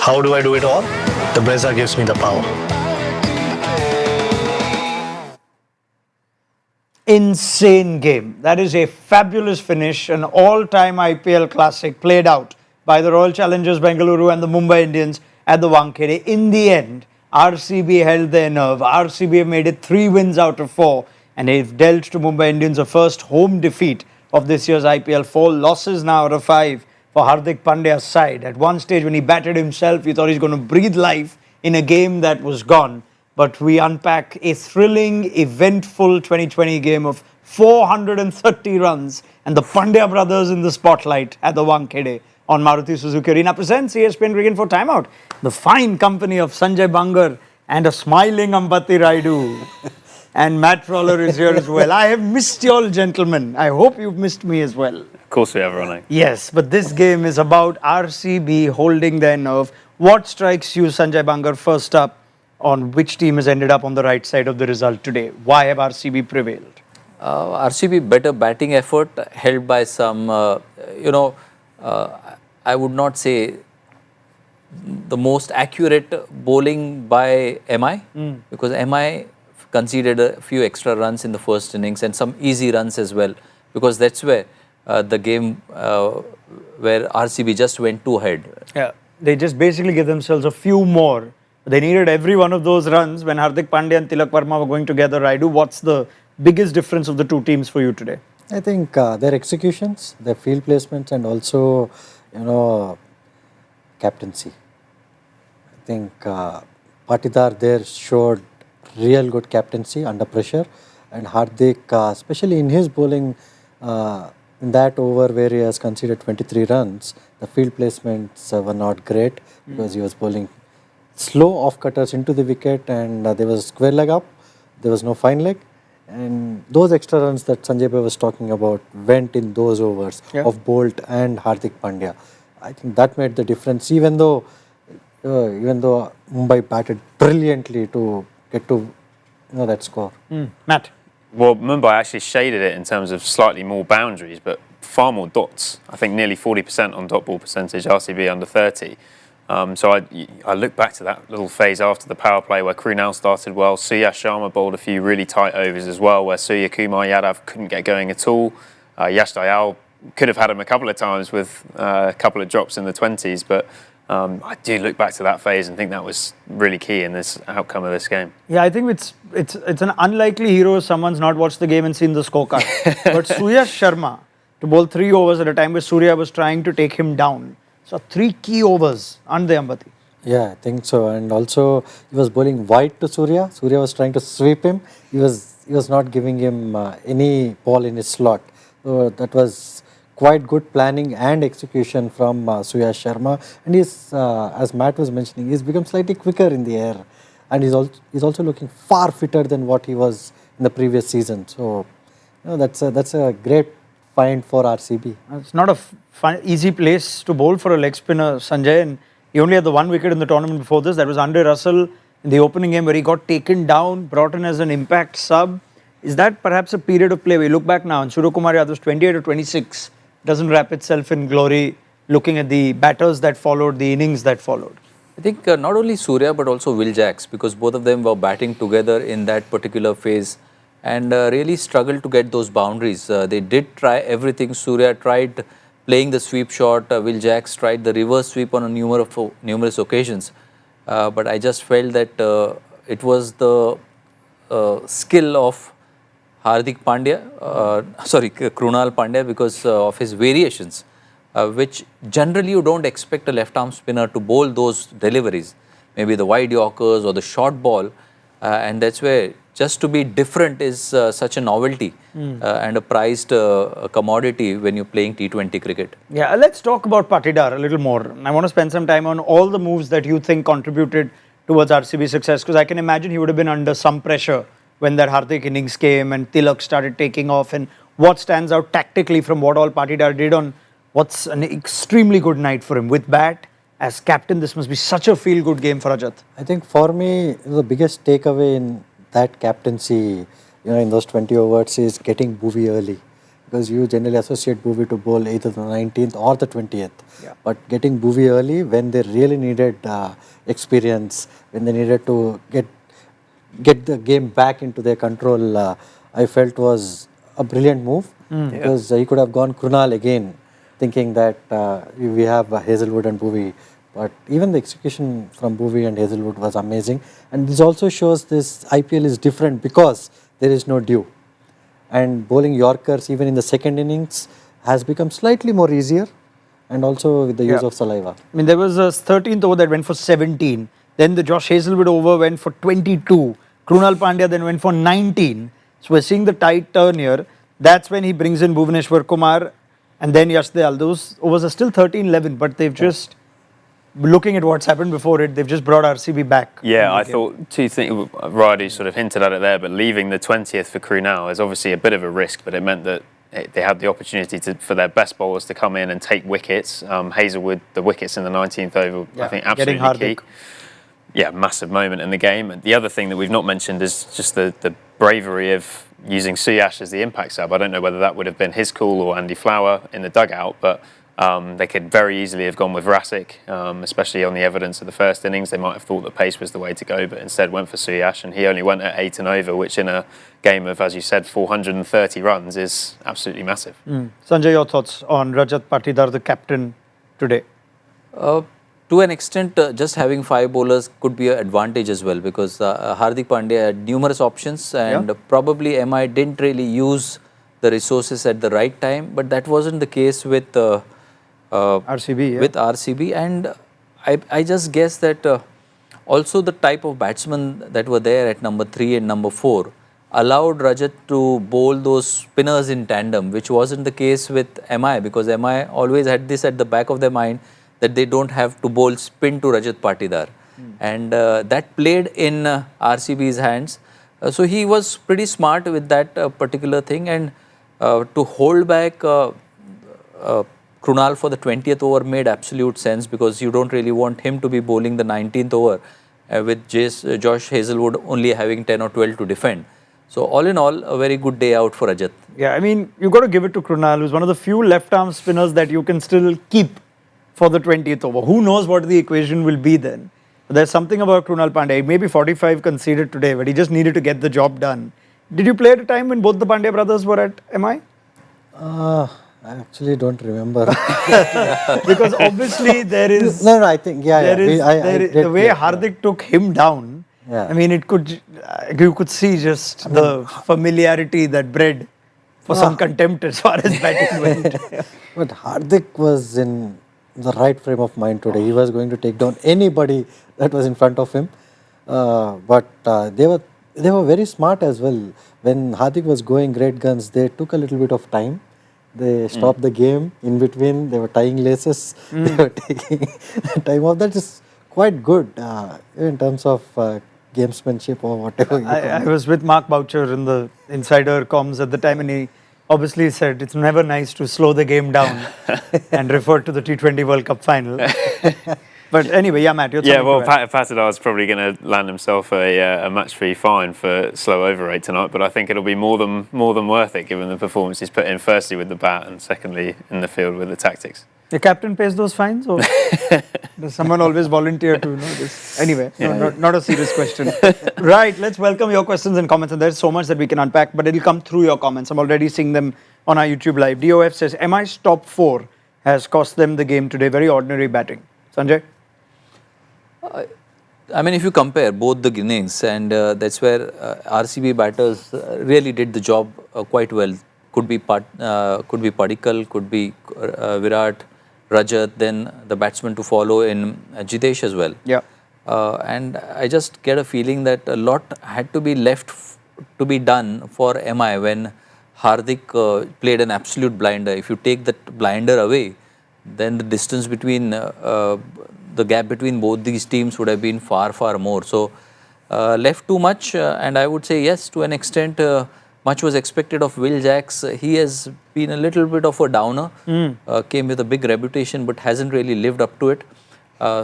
How do I do it all? The Brezza gives me the power. Insane game. That is a fabulous finish, an all-time IPL classic played out by the Royal Challengers Bengaluru and the Mumbai Indians at the Wankhede. In the end, RCB held their nerve. RCB have made it 3 wins out of 4 and they've dealt to Mumbai Indians a first home defeat of this year's IPL. 4 losses now out of 5 for Hardik Pandya's side. At one stage when he batted himself, you thought he's going to breathe life in a game that was gone. But we unpack a thrilling, eventful 2020 game of 430 runs and the Pandya brothers in the spotlight at the Wankhede on Maruti Suzuki Arena presents ESPN Cricket for Timeout. The fine company of Sanjay Bangar and a smiling Ambati Rayudu. And Matt Roller is here as well. I have missed you all, gentlemen. I hope you've missed me as well. Of course we have, Raunak. Yes, but this game is about RCB holding their nerve. What strikes you, Sanjay Bangar, first up on which team has ended up on the right side of the result today? Why have RCB prevailed? RCB better batting effort held by some, I would not say the most accurate bowling by MI because MI conceded a few extra runs in the first innings and some easy runs as well because that's where the game where RCB just went too ahead. Yeah, they just basically give themselves a few more. They needed every one of those runs when Hardik Pandya and Tilak Verma were going together. Raidu, what's the biggest difference of the two teams for you today? I think their executions, their field placements and also, captaincy. I think Patidar there showed real good captaincy under pressure and Hardik, especially in his bowling, in that over where he has conceded 23 runs, the field placements were not great because he was bowling slow off cutters into the wicket and there was square leg up, there was no fine leg and those extra runs that Sanjay Bhai was talking about went in those overs of Bolt and Hardik Pandya. I think that made the difference even though Mumbai batted brilliantly to get to that score. Matt? Well, Mumbai actually shaded it in terms of slightly more boundaries, but far more dots. I think nearly 40% on dot ball percentage, RCB under 30. So I look back to that little phase after the power play where Krunal started well. Suyash Sharma bowled a few really tight overs as well where Surya Kumar Yadav couldn't get going at all. Yash Dayal could have had him a couple of times with a couple of drops in the 20s, but I do look back to that phase and think that was really key in this outcome of this game. Yeah, I think it's an unlikely hero if someone's not watched the game and seen the scorecard. But Suyash Sharma to bowl 3 overs at a time where Surya was trying to take him down. So 3 key overs, aren't they, Ambati? Yeah, I think so. And also he was bowling wide to Surya. Surya was trying to sweep him. He was not giving him any ball in his slot. So that was quite good planning and execution from Suyash Sharma. And he's, as Matt was mentioning, he's become slightly quicker in the air. And he's also looking far fitter than what he was in the previous season. So that's a great find for RCB. It's not a easy place to bowl for a leg spinner, Sanjay. And he only had the 1 wicket in the tournament before this. That was Andre Russell in the opening game where he got taken down, brought in as an impact sub. Is that perhaps a period of play? We look back now and Surya Kumar Yadav's 28 or 26 doesn't wrap itself in glory looking at the batters that followed, the innings that followed. I think not only Surya but also Will Jacks because both of them were batting together in that particular phase and really struggled to get those boundaries. They did try everything. Surya tried playing the sweep shot. Will Jacks tried the reverse sweep on numerous occasions. But I just felt that it was the skill of Hardik Pandya, Krunal Pandya because of his variations, which generally you don't expect a left-arm spinner to bowl those deliveries, maybe the wide Yorkers or the short ball, and that's where just to be different is such a novelty and a prized commodity when you're playing T20 cricket. Yeah, let's talk about Patidar a little more. I want to spend some time on all the moves that you think contributed towards RCB success because I can imagine he would have been under some pressure when that Hardik innings came and Tilak started taking off and what stands out tactically from what all Patidar did on what's an extremely good night for him with bat. As captain, this must be such a feel-good game for Rajat. I think for me, the biggest takeaway in that captaincy, in those 20 overs is getting Bhuvi early. because you generally associate Bhuvi to bowl either the 19th or the 20th. Yeah. But getting Bhuvi early when they really needed experience, when they needed to get the game back into their control, I felt was a brilliant move because he could have gone Krunal again, thinking that we have Hazelwood and Bhuvi. But even the execution from Bhuvi and Hazelwood was amazing. And this also shows this IPL is different because there is no dew. And bowling Yorkers even in the second innings has become slightly more easier, and also with the use of saliva. I mean, there was a 13th over that went for 17. Then the Josh Hazelwood over went for 22. Krunal Pandya then went for 19. So we're seeing the tide turn here. That's when he brings in Bhuvaneshwar Kumar and then Yash Dayal. Those overs are still 13-11, but they've just, looking at what's happened before it, they've just brought RCB back. Yeah, I thought two things. Radu sort of hinted at it there, but leaving the 20th for Krunal is obviously a bit of a risk, but it meant that they had the opportunity for their best bowlers to come in and take wickets. Hazelwood, the wickets in the 19th over, I think absolutely key. Yeah, massive moment in the game. And the other thing that we've not mentioned is just the bravery of using Suyash as the impact sub. I don't know whether that would have been his call or Andy Flower in the dugout, but they could very easily have gone with Rasic, especially on the evidence of the first innings. They might have thought that pace was the way to go, but instead went for Suyash, and he only went at 8 and over, which in a game of, as you said, 430 runs is absolutely massive. Sanjay, your thoughts on Rajat Patidar, the captain today? To an extent, just having 5 bowlers could be an advantage as well, because Hardik Pandya had numerous options, and probably MI didn't really use the resources at the right time, but that wasn't the case with RCB. With RCB, and I just guess that also the type of batsmen that were there at number 3 and number 4 allowed Rajat to bowl those spinners in tandem, which wasn't the case with MI, because MI always had this at the back of their mind that they don't have to bowl spin to Rajat Patidar. And that played in RCB's hands. So he was pretty smart with that particular thing, and to hold back Krunal for the 20th over made absolute sense, because you don't really want him to be bowling the 19th over with Josh Hazelwood only having 10 or 12 to defend. So all in all, a very good day out for Rajat. Yeah, I mean, you've got to give it to Krunal, who's one of the few left-arm spinners that you can still keep for the 20th over. Who knows what the equation will be then? But there's something about Krunal Pandya. Maybe 45 conceded today, but he just needed to get the job done. Did you play at a time when both the Pandya brothers were at MI? I actually don't remember. Because obviously there is... No, I think, the way Hardik took him down, I mean, you could see just the familiarity that bred for some contempt as far as batting went. But Hardik was in the right frame of mind today. He was going to take down anybody that was in front of him. But they were very smart as well. When Hardik was going great guns, they took a little bit of time. They stopped the game in between. They were tying laces. They were taking time off. That is quite good in terms of gamesmanship or whatever. I was with Mark Boucher in the Insider comms at the time, and he obviously said it's never nice to slow the game down and refer to the T20 World Cup final. But anyway, yeah, Matt, you're Patidar's probably going to land himself a match-free fine for slow over rate tonight, but I think it'll be more than worth it given the performance he's put in, firstly with the bat and secondly in the field with the tactics. The captain pays those fines, or does someone always volunteer to this? Anyway, not a serious question. Right, let's welcome your questions and comments, and there's so much that we can unpack, but it'll come through your comments. I'm already seeing them on our YouTube live. DOF says, MI's top 4 has cost them the game today. Very ordinary batting. Sanjay? I mean, if you compare both the innings, and that's where RCB batters really did the job quite well. Could be Padikkal, could be Virat, Rajat, then the batsman to follow in Jitesh as well. Yeah. And I just get a feeling that a lot had to be left to be done for MI when Hardik played an absolute blinder. If you take that blinder away, then the distance between the gap between both these teams would have been far, far more. So left too much, and I would say yes, to an extent, much was expected of Will Jacks. He has been a little bit of a downer, came with a big reputation but hasn't really lived up to it.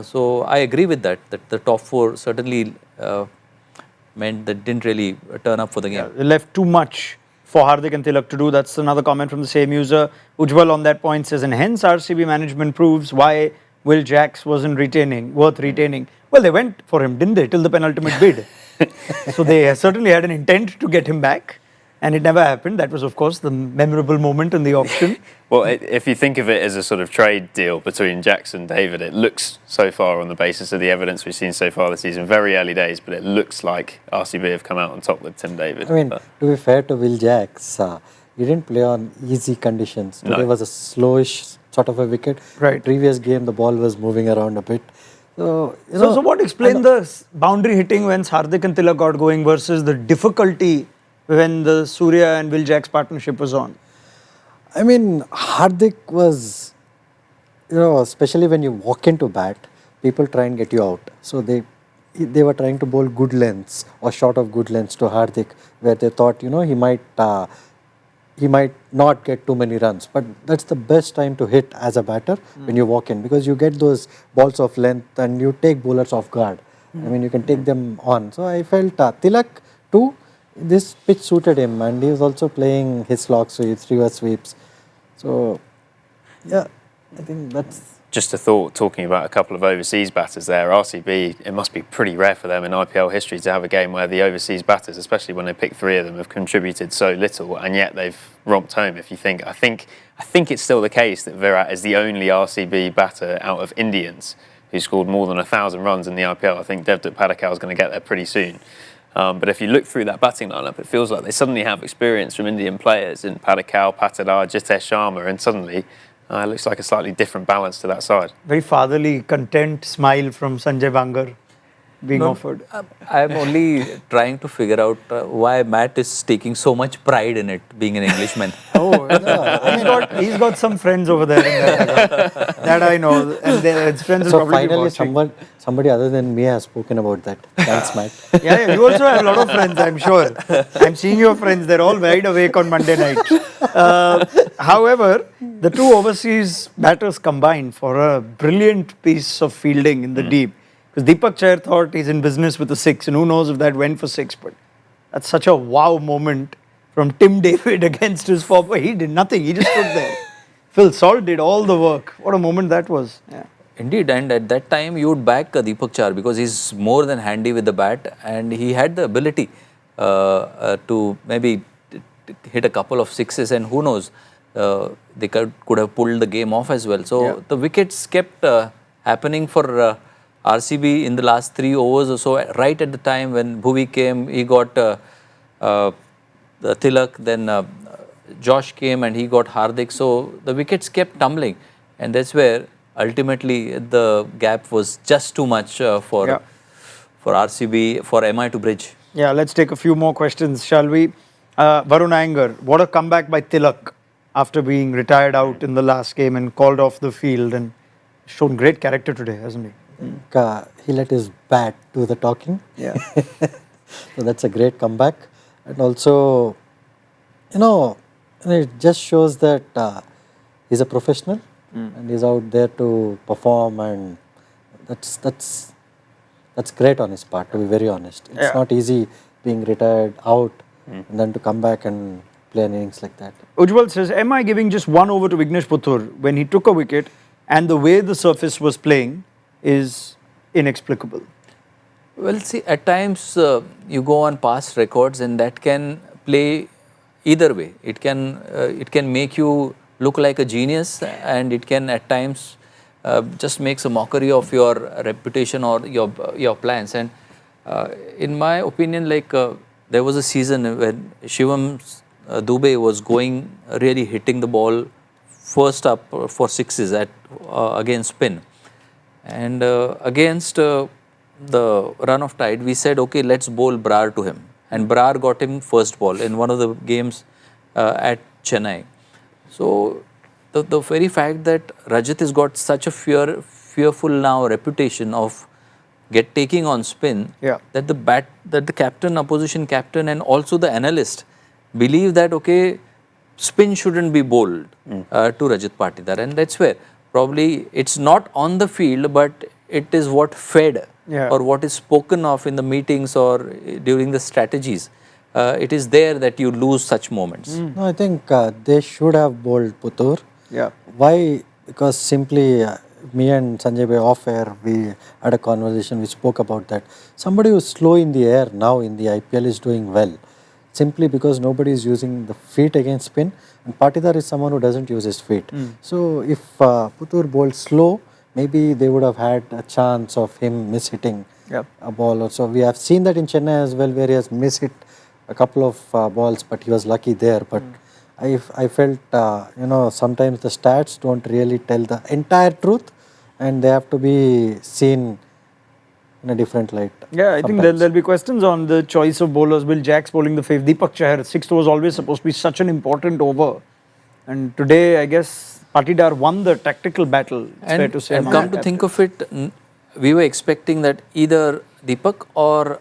So I agree with that the top 4 certainly meant that didn't really turn up for the game. Left too much for Hardik and Tilak to do. That's another comment from the same user. Ujjwal on that point says, and hence RCB management proves why Will Jacks wasn't worth retaining. Well, they went for him, didn't they, till the penultimate bid. So they certainly had an intent to get him back. And it never happened. That was, of course, the memorable moment in the auction. Well, if you think of it as a sort of trade deal between Jackson and David, it looks so far on the basis of the evidence we've seen so far this season, very early days, but it looks like RCB have come out on top with Tim David. I mean, to be fair to Will Jacks, he didn't play on easy conditions. Today was a slowish sort of a wicket. Right. Previous game, the ball was moving around a bit. So, So what explained the boundary hitting when Hardik and Tilak got going versus the difficulty when the Surya and Will Jacks partnership was on? I mean, Hardik was, especially when you walk into bat, people try and get you out. So they were trying to bowl good lengths or short of good lengths to Hardik, where they thought, he might not get too many runs. But that's the best time to hit as a batter when you walk in, because you get those balls of length and you take bowlers off guard. I mean, you can take them on. So I felt Tilak too. This pitch suited him, and he was also playing his slog sweeps, reverse sweeps. So, yeah, I think that's... Just a thought, talking about a couple of overseas batters there, RCB, it must be pretty rare for them in IPL history to have a game where the overseas batters, especially when they pick three of them, have contributed so little, and yet they've romped home. If you think, I think it's still the case that Virat is the only RCB batter out of Indians who scored more than 1,000 runs in the IPL. I think Devdutt Padikkal is going to get there pretty soon. But if you look through that batting lineup, it feels like they suddenly have experience from Indian players in Padikkal, Patidar, Jitesh Sharma, and suddenly it looks like a slightly different balance to that side. Very fatherly, content smile from Sanjay Bangar being offered. I'm only trying to figure out why Matt is taking so much pride in it, being an Englishman. He's got some friends over there in that. That I know. And his friends will So probably be finally, watching. somebody other than me has spoken about that. Thanks, Matt. Yeah, you also have a lot of friends, I'm sure. I'm seeing your friends. They're all wide awake on Monday night. However, the two overseas batters combined for a brilliant piece of fielding in the deep. Because Deepak Chair thought he's in business with a six, and who knows if that went for six. But that's such a wow moment from Tim David against his former. He did nothing. He just stood there. Phil Salt did all the work. What a moment that was. Yeah. Indeed, and at that time you would back Deepak Char because he's more than handy with the bat, and he had the ability to maybe hit a couple of sixes, and who knows, they could have pulled the game off as well. So the wickets kept happening for RCB in the last 3 overs or so. Right at the time when Bhuvi came, he got Tilak, then Josh came and he got Hardik. So the wickets kept tumbling, and that's where ultimately the gap was just too much for RCB, for MI to bridge. Yeah, let's take a few more questions, shall we? Varun Iyengar, what a comeback by Tilak after being retired out in the last game and called off the field, and shown great character today, hasn't he? He let his bat do the talking. Yeah. So that's a great comeback. And also, it just shows that he's a professional and he's out there to perform, and that's great on his part, to be very honest. It's not easy being retired out and then to come back and play an innings like that. Ujjwal says, am I giving just 1 over to Vignesh Puthur when he took a wicket, and the way the surface was playing is inexplicable? Well, see, at times you go on past records, and that can play either way. It can make you look like a genius, and it can at times just makes a mockery of your reputation or your plans. And in my opinion, there was a season when Shivam Dubey was really hitting the ball first up for sixes against spin. And against the run of tide, we said, okay, let's bowl Brar to him. And Brar got him first ball in one of the games at Chennai. So the very fact that Rajat has got such a fearful now reputation of taking on spin, that the captain, opposition captain, and also the analyst believe that, okay, spin shouldn't be bowled to Rajat Patidar. And that's where probably it's not on the field, but it is what fed or what is spoken of in the meetings or during the strategies. it is there that you lose such moments. No, I think they should have bowled Putur. Yeah. Why? Because simply me and Sanjay Bhai off air, we had a conversation, we spoke about that. Somebody who's slow in the air now in the IPL is doing well. Simply because nobody is using the feet against spin, and Patidar is someone who doesn't use his feet. So if Putur bowled slow, maybe they would have had a chance of him mishitting a ball. Also, we have seen that in Chennai as well, where he has mishit a couple of balls, but he was lucky there. But I felt, sometimes the stats don't really tell the entire truth, and they have to be seen in a different light. Yeah, I think there'll be questions on the choice of bowlers. Will Jacks bowling the fifth? Deepak Chahar, 6th was always supposed to be such an important over. And today, I guess, Patidar won the tactical battle, it's fair to say. And come to think of it, we were expecting that either Deepak or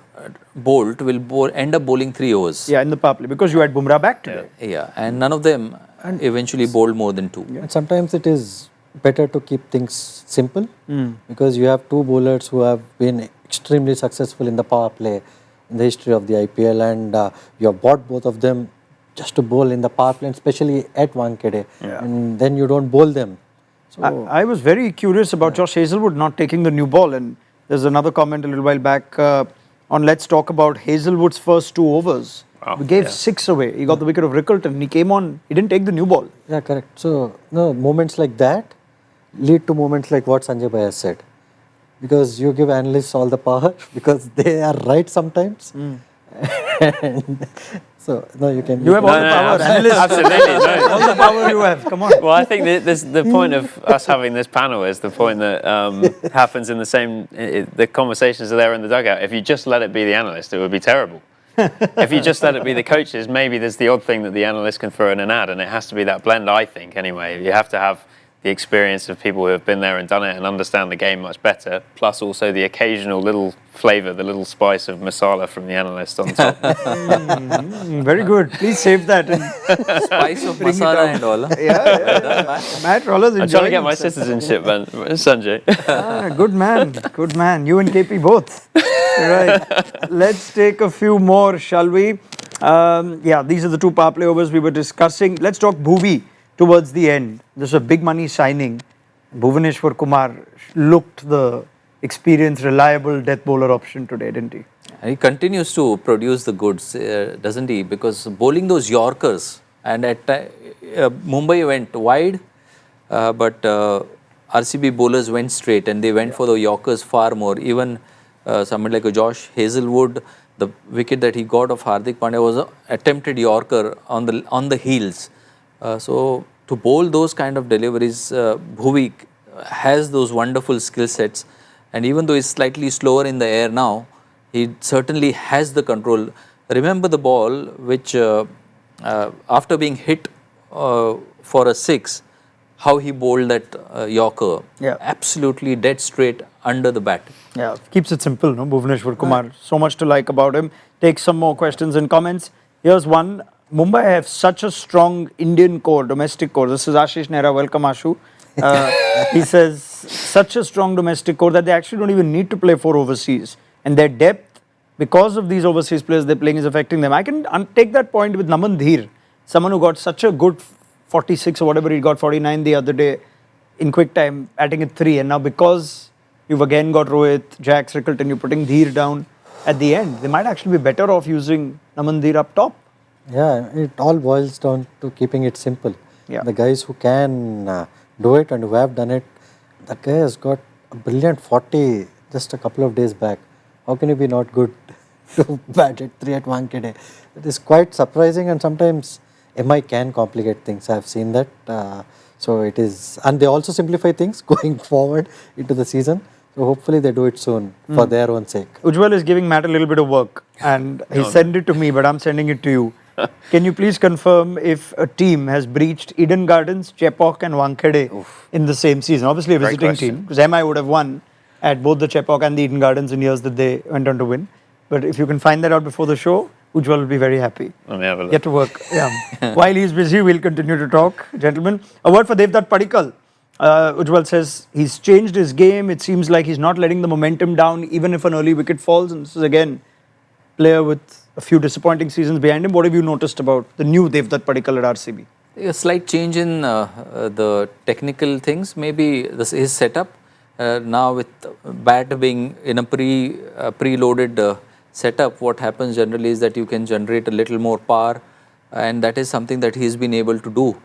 Bolt will end up bowling 3 overs. Yeah, in the power play, because you had Bumrah back today. Yeah, and none of them eventually bowled more than 2. And sometimes it is better to keep things simple, because you have 2 bowlers who have been extremely successful in the power play in the history of the IPL, and you have bought both of them just to bowl in the power play, and especially at Wankhede, and then you don't bowl them. So I was very curious about Josh Hazlewood not taking the new ball, and there's another comment a little while back on let's talk about Hazlewood's first 2 overs. Wow. We gave 6 away. He got the wicket of Rickleton. He came on, he didn't take the new ball. yeah, correct. So no, moments like that lead to moments like what Sanjay Bhai has said, because you give analysts all the power because they are right sometimes. And so no, you can. You have all the power. Analysts, Absolutely, no. all the power you have. Come on. Well, I think the point of us having this panel is the point that happens in the same. The conversations are there in the dugout. If you just let it be the analyst, it would be terrible. If you just let it be the coaches, maybe there's the odd thing that the analyst can throw in and add, and it has to be that blend. I think anyway. You have to have the experience of people who have been there and done it and understand the game much better, plus also the occasional little flavour, the little spice of masala from the analyst on top. Very good. Please save that. And Spice of masala and all. Matt Roller's enjoying I'm trying to get my himself. citizenship, man. Sanjay. Good man. Good man. You and KP both. Right. Let's take a few more, shall we? These are the 2 power play overs we were discussing. Let's talk Bhuvi towards the end. This is a big money signing. Bhuvaneshwar Kumar looked the experienced, reliable death bowler option today, didn't he? He continues to produce the goods, doesn't he? Because bowling those Yorkers, and at Mumbai went wide, but RCB bowlers went straight, and they went for the Yorkers far more. Even someone like a Josh Hazlewood, the wicket that he got of Hardik Pandya was an attempted Yorker on the heels. So to bowl those kind of deliveries, Bhuvi has those wonderful skill sets, and even though he's slightly slower in the air now, he certainly has the control. Remember the ball which after being hit for a 6, how he bowled that Yorker. Absolutely dead straight under the bat. Yeah, keeps it simple, no? Bhuvaneshwar Kumar. So much to like about him. Take some more questions and comments. Here's one. Mumbai have such a strong Indian core, domestic core. This is Ashish Nehra. Welcome, Ashu. He says, such a strong domestic core that they actually don't even need to play 4 overseas. And their depth, because of these overseas players they're playing, is affecting them. I can take that point with Naman Dheer, someone who got such a good 46 or whatever, he got 49 the other day in quick time, batting at 3. And now because you've again got Rohit, Jacks, Rickleton, you're putting Dheer down at the end, they might actually be better off using Naman Dheer up top. Yeah, it all boils down to keeping it simple. Yeah. The guys who can do it and who have done it, that guy has got a brilliant 40 just a couple of days back. How can you be not good to bat at 3 at Wankhede? It is quite surprising, and sometimes MI can complicate things. I have seen that. So it is, and they also simplify things going forward into the season. So hopefully they do it soon for their own sake. Ujjwal is giving Matt a little bit of work, and he sent it to me, but I'm sending it to you. Can you please confirm if a team has breached Eden Gardens, Chepauk and Wankhede in the same season? Obviously a visiting team, because MI would have won at both the Chepauk and the Eden Gardens in years that they went on to win. But if you can find that out before the show, Ujjwal will be very happy. Let me have a look. Get to work. Yeah. While he's busy, we'll continue to talk. Gentlemen, a word for Devdutt Padikkal. Ujjwal says he's changed his game. It seems like he's not letting the momentum down even if an early wicket falls. And this is again player with a few disappointing seasons behind him. What have you noticed about the new Devdutt Padikkal at RCB? A slight change in the technical things, maybe his setup. Now with bat being in a preloaded setup, what happens generally is that you can generate a little more power, and that is something that he's been able to do,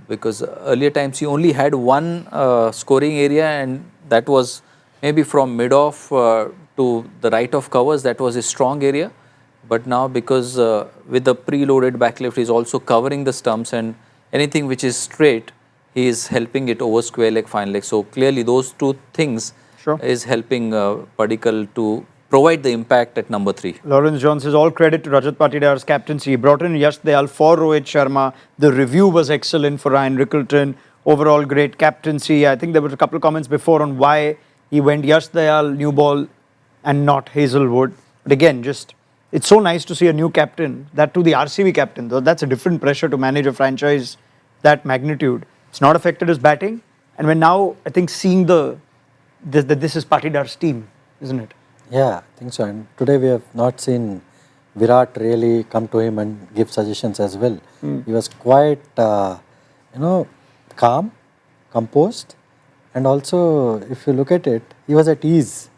because earlier times he only had one scoring area, and that was maybe from mid-off to the right of covers. That was his strong area. But now, because with the preloaded backlift, he's also covering the stumps, and anything which is straight, he is helping it over square leg, fine leg. So clearly those two things is helping Padikkal to provide the impact at number 3. Lawrence John says all credit to Rajat Patidar's captaincy. He brought in Yash Dayal for Rohit Sharma. The review was excellent for Ryan Rickleton. Overall great captaincy. I think there were a couple of comments before on why he went Yash Dayal, new ball, and not Hazelwood. But again, just it's so nice to see a new captain, that to the RCB captain, though that's a different pressure to manage a franchise that magnitude. It's not affected his batting, and we're now, I think, seeing this is Patidar's team, isn't it? Yeah, I think so. And today we have not seen Virat really come to him and give suggestions as well. He was quite, calm, composed, and also, if you look at it, he was at ease.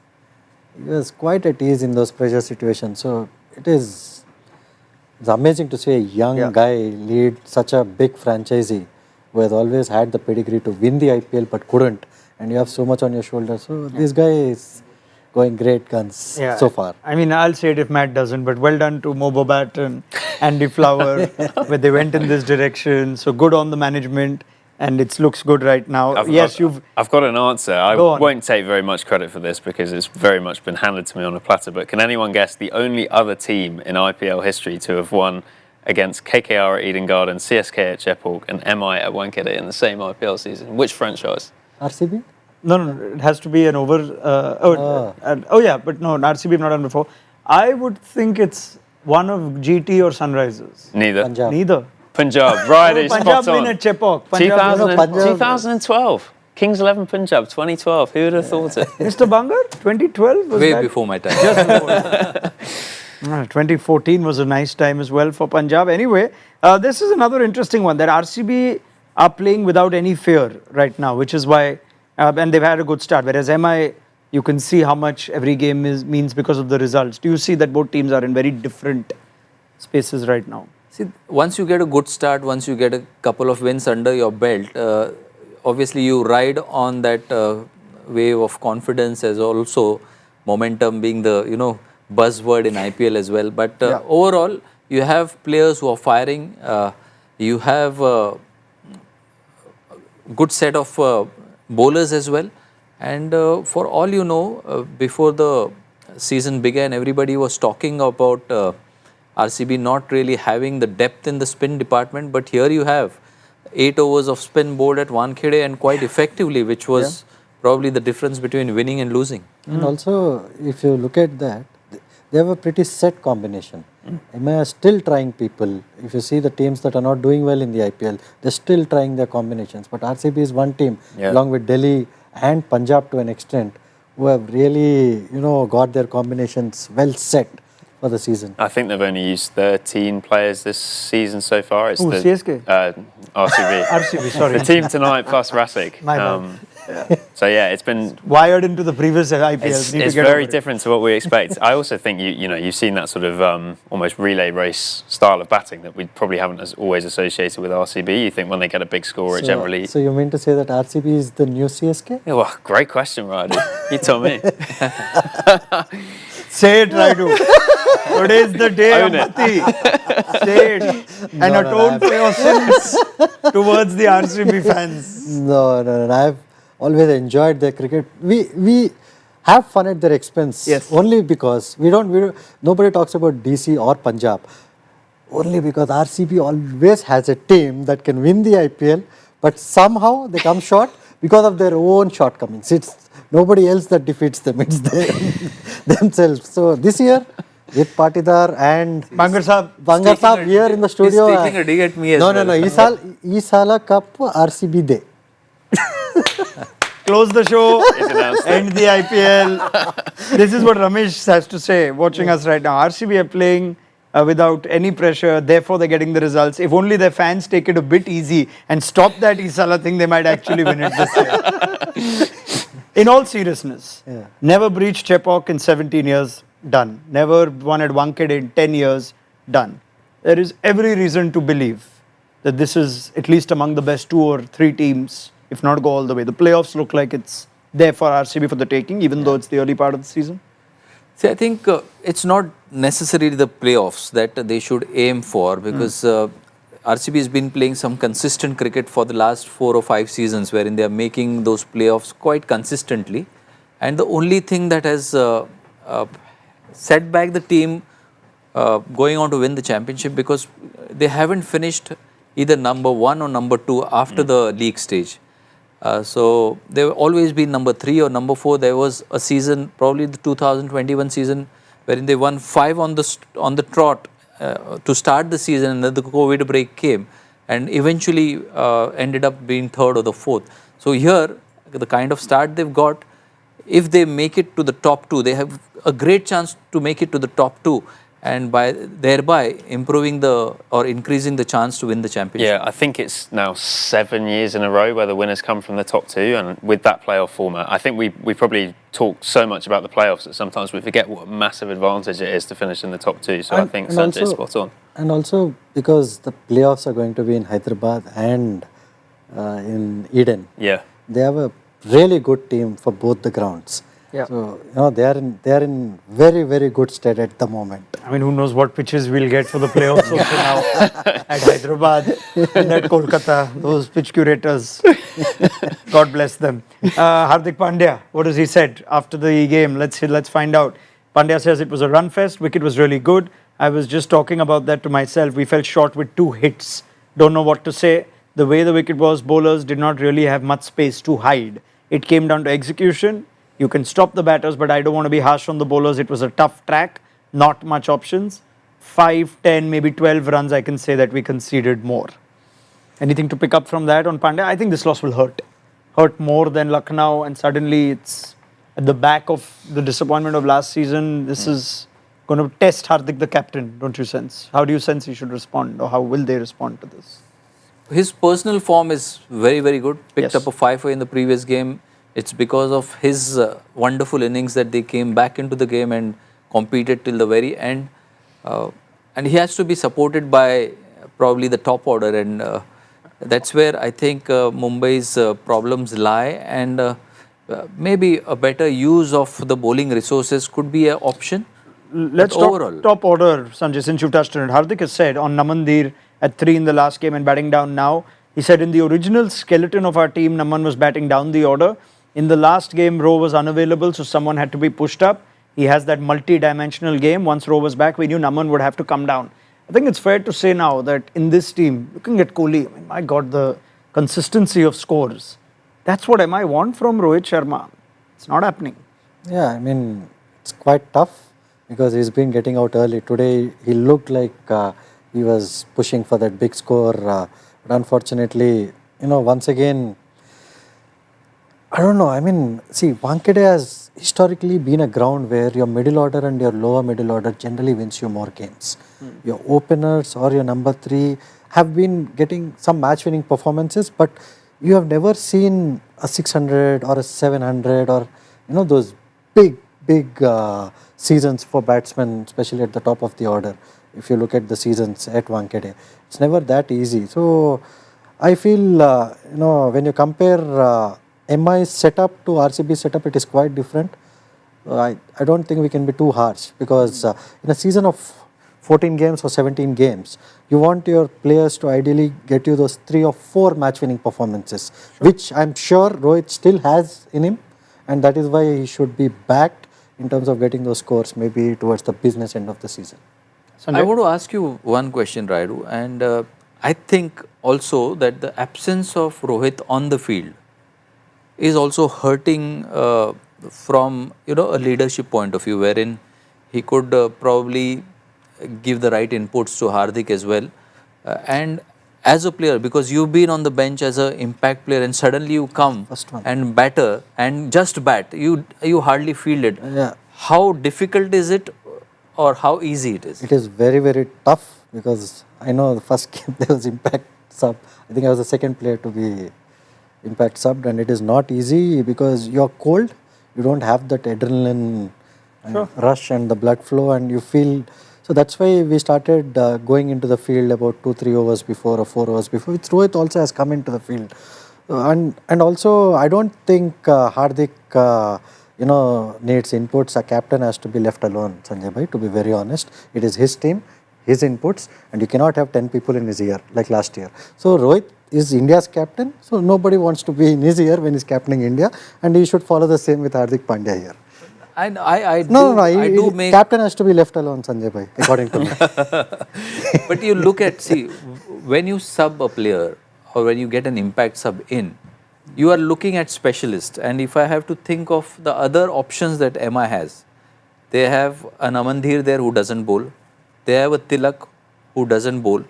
He was quite at ease in those pressure situations. So it's amazing to see a young guy lead such a big franchisee who has always had the pedigree to win the IPL but couldn't. And you have so much on your shoulders. So this guy is going great guns so far. I mean, I'll say it if Matt doesn't, but well done to Mo Bobat and Andy Flower, where they went in this direction. So good on the management, and it looks good right now. I've got an answer. I won't take very much credit for this because it's very much been handed to me on a platter. But can anyone guess the only other team in IPL history to have won against KKR at Eden Gardens, CSK at Chepauk, and MI at Wankhede in the same IPL season? Which franchise? RCB? No, it has to be an over. But no, RCB have not done before. I would think it's one of GT or Sunrisers. Neither. Punjab. Neither. Punjab, right, it's Punjab spot on. win at Chepauk. 2012. Kings 11 Punjab, 2012. Who would have thought it? Mr. Bangar, 2012 was Way that? before my time. Just before. 2014 was a nice time as well for Punjab. Anyway, this is another interesting one, that RCB are playing without any fear right now, which is why, and they've had a good start. Whereas MI, you can see how much every game means because of the results. Do you see that both teams are in very different spaces right now? See, once you get a good start, once you get a couple of wins under your belt, obviously you ride on that wave of confidence, as also momentum being the buzzword in IPL as well. But overall, you have players who are firing. You have a good set of bowlers as well. And for all you know, before the season began, everybody was talking about RCB not really having the depth in the spin department, but here you have 8 overs of spin bowled at Wankhede, and quite effectively, which was probably the difference between winning and losing. And also, if you look at that, they have a pretty set combination. MI are still trying people. If you see the teams that are not doing well in the IPL, they're still trying their combinations. But RCB is one team, along with Delhi and Punjab to an extent, who have really, got their combinations well set for the season. I think they've only used 13 players this season so far. It's CSK? RCB. RCB, sorry. The team tonight plus Rasik. My bad. So yeah, it's been wired into the previous IPL. It's very different to what we expect. I also think you've seen that sort of almost relay race style of batting that we probably haven't always associated with RCB. You think when they get a big score, it generally. So you mean to say that RCB is the new CSK? Yeah, well, great question, Radu. You tell me. Say it, Raidu. Today's the day, Ambati. Say it. And atone for your sins towards the RCB fans. No. I've always enjoyed their cricket. We have fun at their expense. Yes. Only because nobody talks about DC or Punjab. Only because RCB always has a team that can win the IPL, but somehow they come short because of their own shortcomings. It's nobody else that defeats them. It's themselves. So this year, with Patidar and Bangar Sahab here in the studio. He's taking a dig at me as well. No. Isala Cup RCB Day. Close the show, end the IPL. This is what Ramesh has to say, watching us right now. RCB are playing without any pressure. Therefore, they're getting the results. If only their fans take it a bit easy and stop that Isala thing, they might actually win it this year. In all seriousness, never breached Chepauk in 17 years, done. Never won at Wankhede in 10 years, done. There is every reason to believe that this is at least among the best 2 or 3 teams, if not go all the way. The playoffs look like it's there for RCB for the taking, even though it's the early part of the season. See, I think it's not necessarily the playoffs that they should aim for, because RCB has been playing some consistent cricket for the last 4 or 5 seasons, wherein they are making those playoffs quite consistently. And the only thing that has set back the team going on to win the championship, because they haven't finished either number 1 or number 2 after the league stage. So they've always been number 3 or number 4. There was a season, probably the 2021 season, wherein they won 5 on the trot to start the season, and then the COVID break came, and eventually ended up being 3rd or the 4th. So here, the kind of start they've got, if they make it to the top 2, they have a great chance to make it to the top 2, and thereby improving or increasing the chance to win the championship. Yeah, I think it's now 7 years in a row where the winners come from the top 2, and with that playoff format, I think we probably talk so much about the playoffs that sometimes we forget what a massive advantage it is to finish in the top 2. So I think Sanjay's spot on. And also because the playoffs are going to be in Hyderabad and in Eden. Yeah. They have a really good team for both the grounds. Yeah. So they are in very, very good stead at the moment. I mean, who knows what pitches we'll get for the playoffs also now at Hyderabad and at Kolkata. Those pitch curators, God bless them. Hardik Pandya, what has he said after the game? Let's find out. Pandya says it was a run fest. Wicket was really good. I was just talking about that to myself. We fell short with 2 hits. Don't know what to say. The way the wicket was, bowlers did not really have much space to hide. It came down to execution. You can stop the batters, but I don't want to be harsh on the bowlers. It was a tough track, not much options. 5, 10, maybe 12 runs, I can say that we conceded more. Anything to pick up from that on Pandya? I think this loss will hurt more than Lucknow, and suddenly it's at the back of the disappointment of last season. This is going to test Hardik, the captain, don't you sense? How do you sense he should respond, or how will they respond to this? His personal form is very, very good. Picked Yes. up a 5 in the previous game. It's because of his wonderful innings that they came back into the game and competed till the very end. And he has to be supported by probably the top order, and that's where I think Mumbai's problems lie, and maybe a better use of the bowling resources could be an option. Let's talk top order, Sanjay, since you touched on it. Hardik has said on Namandir at 3 in the last game and batting down now. He said in the original skeleton of our team, Naman was batting down the order. In the last game, Rowe was unavailable, so someone had to be pushed up. He has that multi-dimensional game. Once Rowe was back, we knew Naman would have to come down. I think it's fair to say now that in this team, looking at Kohli, I mean, my God, the consistency of scores. That's what I want from Rohit Sharma. It's not happening. Yeah, I mean, it's quite tough because he's been getting out early. Today, he looked like he was pushing for that big score. But unfortunately, once again, I don't know. I mean, see, Wankhede has historically been a ground where your middle order and your lower middle order generally wins you more games. Your openers or your number 3 have been getting some match-winning performances, but you have never seen a 600 or a 700 or, those big seasons for batsmen, especially at the top of the order. If you look at the seasons at Wankhede, it's never that easy. So, I feel, when you compare MI's setup to RCB setup, it is quite different. I don't think we can be too harsh because in a season of 14 games or 17 games, you want your players to ideally get you those 3 or 4 match-winning performances, which I'm sure Rohit still has in him, and that is why he should be backed in terms of getting those scores maybe towards the business end of the season. Sanjay? I want to ask you one question, Rayudu, and I think also that the absence of Rohit on the field is also hurting from a leadership point of view, wherein he could probably give the right inputs to Hardik as well, and as a player, because you've been on the bench as an impact player and suddenly you come and just bat, you hardly field it. Yeah. How difficult is it, or how easy it is? It is very, very tough because I know the first game there was impact sub. I think I was the second player to be impact subbed, and it is not easy because you are cold, you don't have that adrenaline rush and the blood flow, and you feel. So that's why we started going into the field about 2-3 overs before or 4 overs before, which Rohit also has come into the field. And also I don't think Hardik needs inputs. A captain has to be left alone, Sanjay bhai, to be very honest. It is his team, his inputs, and you cannot have 10 people in his ear like last year. So Rohit is India's captain, so nobody wants to be in his ear when he's captaining India, and he should follow the same with Hardik Pandya here. I do make... Captain has to be left alone, Sanjay bhai, according to me. But you look at, see, when you sub a player or when you get an impact sub in, you are looking at specialists. And if I have to think of the other options that MI has, they have an Amandhir there who doesn't bowl. They have a Tilak who doesn't bowl.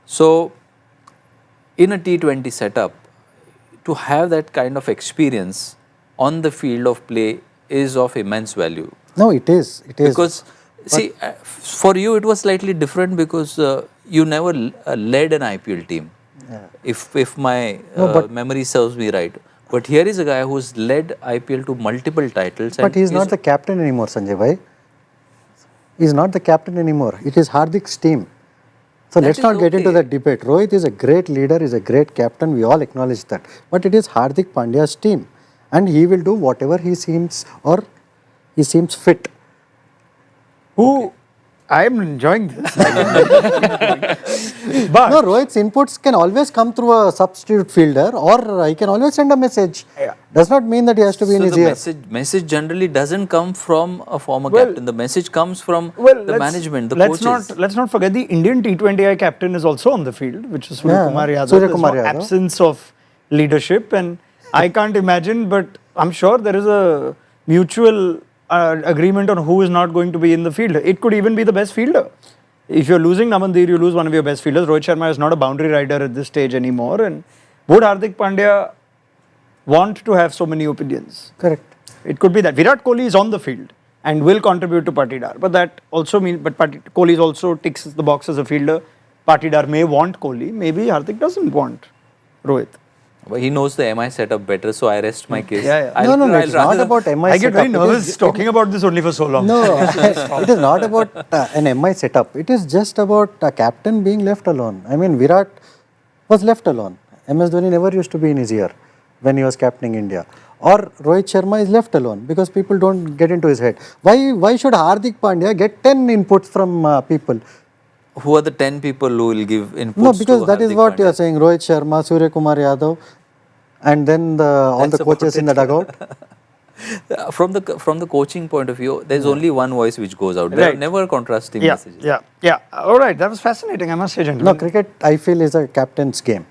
So, in a T20 setup, to have that kind of experience on the field of play is of immense value. No, it is. It is. Because, see, for you it was slightly different because you never led an IPL team. Yeah. If my memory serves me right. But here is a guy who's led IPL to multiple titles. But he's not the captain anymore, Sanjay bhai. He's not the captain anymore. It is Hardik's team. So let's not get into that debate. Rohit is a great leader, is a great captain. We all acknowledge that. But it is Hardik Pandya's team. And he will do whatever he seems fit. I am enjoying this. But no, Rohit's inputs can always come through a substitute fielder, or he can always send a message. Yeah. Does not mean that he has to be in his ear. The message generally doesn't come from a former captain. The message comes from the management, the coaches. Let's not forget the Indian T20I captain is also on the field, which is Surya Kumar Yadav. There's no absence of leadership, and I can't imagine, but I'm sure there is a mutual agreement on who is not going to be in the field. It could even be the best fielder. If you're losing Namandir, you lose one of your best fielders. Rohit Sharma is not a boundary rider at this stage anymore. And would Hardik Pandya want to have so many opinions? Correct. It could be that. Virat Kohli is on the field and will contribute to Patidar. But that also means, Kohli also ticks the box as a fielder. Patidar may want Kohli. Maybe Hardik doesn't want Rohit. But he knows the MI setup better, so I rest my case. No, it's not about MI setup. I get very nervous talking about this only for so long. No, it is not about an MI setup. It is just about a captain being left alone. I mean, Virat was left alone. MS Dhoni never used to be in his ear when he was captaining India. Or Rohit Sharma is left alone because people don't get into his head. Why should Hardik Pandya get 10 inputs from people? Who are the 10 people who will give inputs? No, because that is what you are saying. Rohit Sharma, Surya Kumar Yadav, and then all the coaches in the dugout. From the coaching point of view, there is only one voice which goes out. There are never contrasting messages. Yeah. All right, that was fascinating, I must say, gentlemen. No, cricket, I feel, is a captain's game.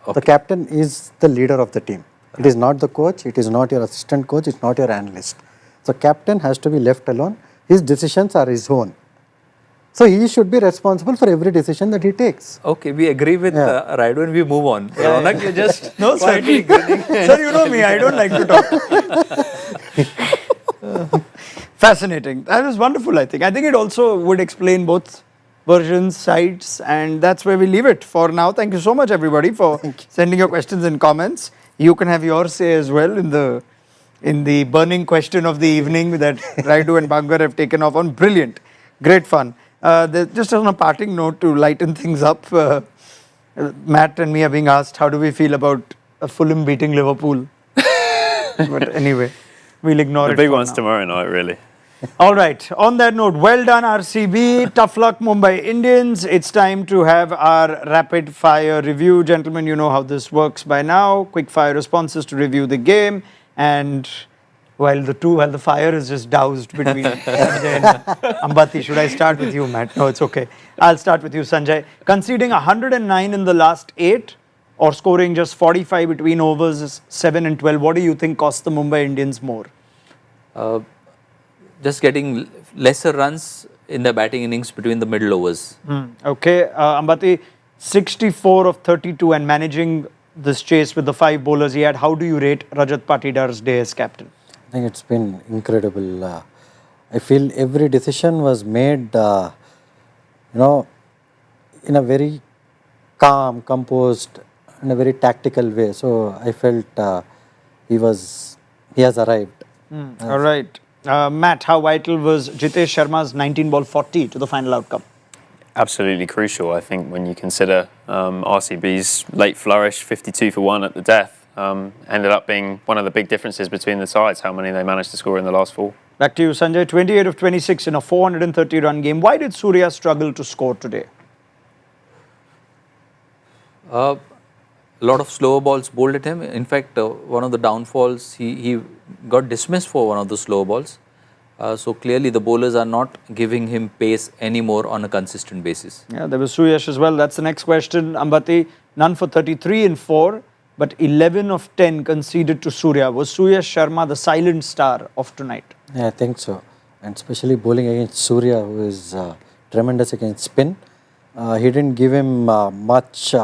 Okay. The captain is the leader of the team. It is not the coach, it is not your assistant coach, it is not your analyst. So captain has to be left alone. His decisions are his own. So he should be responsible for every decision that he takes. Okay, we agree with Rayudu and we move on. Raunak, you just no, sir. Sir, you know me, I don't like to talk. Fascinating. That was wonderful, I think. I think it also would explain both versions, sides, and that's where we leave it for now. Thank you so much, everybody, for sending your questions and comments. You can have your say as well in the burning question of the evening that Rayudu and Bangar have taken off on. Brilliant. Great fun. Just on a parting note to lighten things up, Matt and me are being asked, how do we feel about Fulham beating Liverpool? But anyway, we'll ignore it. The big one's tomorrow night, really. All right. On that note, well done RCB. Tough luck Mumbai Indians. It's time to have our rapid fire review. Gentlemen, you know how this works by now. Quick fire responses to review the game. And while the fire is just doused between Sanjay and Ambati. Should I start with you, Matt? No, it's okay. I'll start with you, Sanjay. Conceding 109 in the last 8 or scoring just 45 between overs 7 and 12, what do you think cost the Mumbai Indians more? Just getting lesser runs in the batting innings between the middle overs. Okay, Ambati, 64 of 32 and managing this chase with the 5 bowlers he had. How do you rate Rajat Patidar's day as captain? I think it's been incredible. I feel every decision was made, in a very calm, composed, in a very tactical way. So I felt he has arrived. All right. Matt, how vital was Jitesh Sharma's 19-ball 40 to the final outcome? Absolutely crucial, I think, when you consider RCB's late flourish, 52 for 1 at the death, ended up being one of the big differences between the sides, how many they managed to score in the last 4. Back to you, Sanjay. 28 of 26 in a 430-run game. Why did Surya struggle to score today? A lot of slower balls bowled at him. In fact, one of the downfalls, he got dismissed for one of the slower balls. So clearly the bowlers are not giving him pace anymore on a consistent basis. Yeah, there was Suyash as well. That's the next question. Ambati, none for 33 in 4, but 11 of 10 conceded to Surya. Was Suyash Sharma the silent star of tonight? Yeah, I think so. And especially bowling against Surya, who is tremendous against spin. He didn't give him much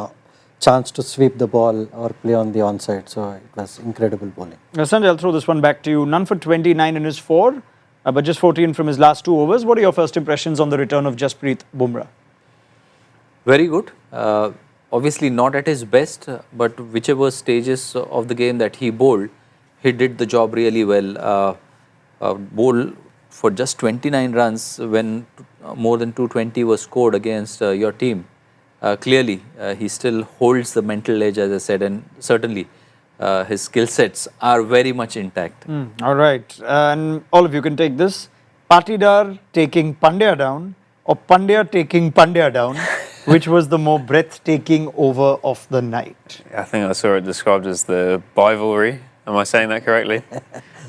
chance to sweep the ball or play on the onside. So it was incredible bowling. Sanjay, I'll throw this one back to you. None for 29 in his 4, but just 14 from his last 2 overs. What are your first impressions on the return of Jasprit Bumrah? Very good. Obviously not at his best, but whichever stages of the game that he bowled, he did the job really well. Bowl for just 29 runs when more than 220 was scored against your team. Clearly, he still holds the mental edge, as I said, and certainly his skill sets are very much intact. All right. And all of you can take this. Patidar taking Pandya down or Pandya taking Pandya down, which was the more breathtaking over of the night? I think I saw it described as the bivalry. Am I saying that correctly?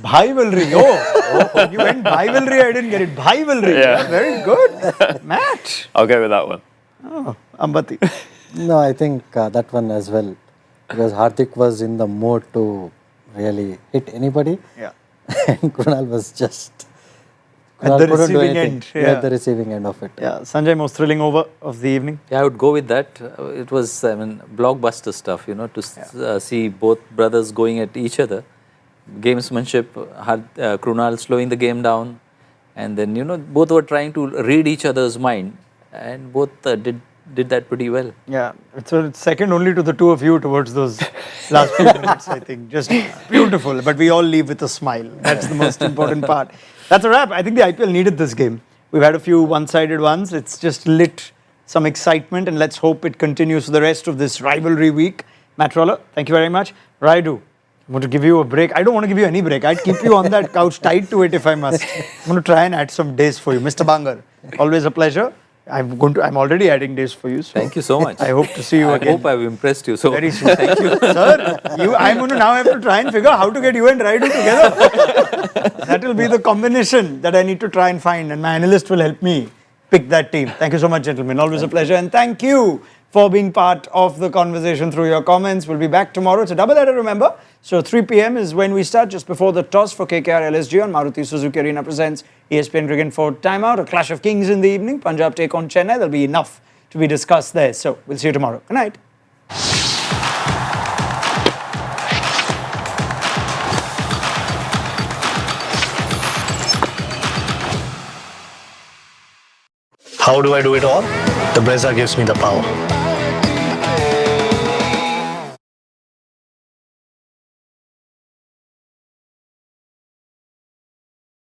Bhivalry. Oh, you went Bhivalry. I didn't get it. Bhivalry. Yeah. Very good. Matt. I'll go with that one. Oh, Ambati. No, I think that one as well. Because Hardik was in the mode to really hit anybody. Yeah. And Krunal was just... At Krunal the couldn't do receiving anything. end. Yeah, Yeah. at the receiving end of it. Yeah. Sanjay, most thrilling over of the evening. Yeah, I would go with that. It was, blockbuster stuff, to see both brothers going at each other. Gamesmanship, Krunal slowing the game down, and then, both were trying to read each other's mind, and both did that pretty well. Yeah. It's second only to the two of you towards those last few minutes, I think. Just beautiful. But we all leave with a smile. That's the most important part. That's a wrap. I think the IPL needed this game. We've had a few one-sided ones. It's just lit some excitement, and let's hope it continues for the rest of this rivalry week. Matt Roller, thank you very much. Rayudu, I'm going to give you a break. I don't want to give you any break. I'd keep you on that couch tied to it if I must. I'm going to try and add some days for you. Mr. Bangar, always a pleasure. I'm already adding days for you. So Thank you so much. I hope to see you again. I hope I've impressed you. So Very soon. Thank you. Sir, I'm going to now have to try and figure out how to get you and Rayudu together. That will be the combination that I need to try and find, and my analyst will help me pick that team. Thank you so much, gentlemen. Always a pleasure. And thank you for being part of the conversation through your comments. We'll be back tomorrow. It's a double header, remember. So 3 p.m. is when we start, just before the toss for KKR LSG on Maruti Suzuki Arena presents ESPN Cricket for Timeout. A clash of kings in the evening. Punjab take on Chennai. There'll be enough to be discussed there. So we'll see you tomorrow. Good night. How do I do it all? The Brezza gives me the power.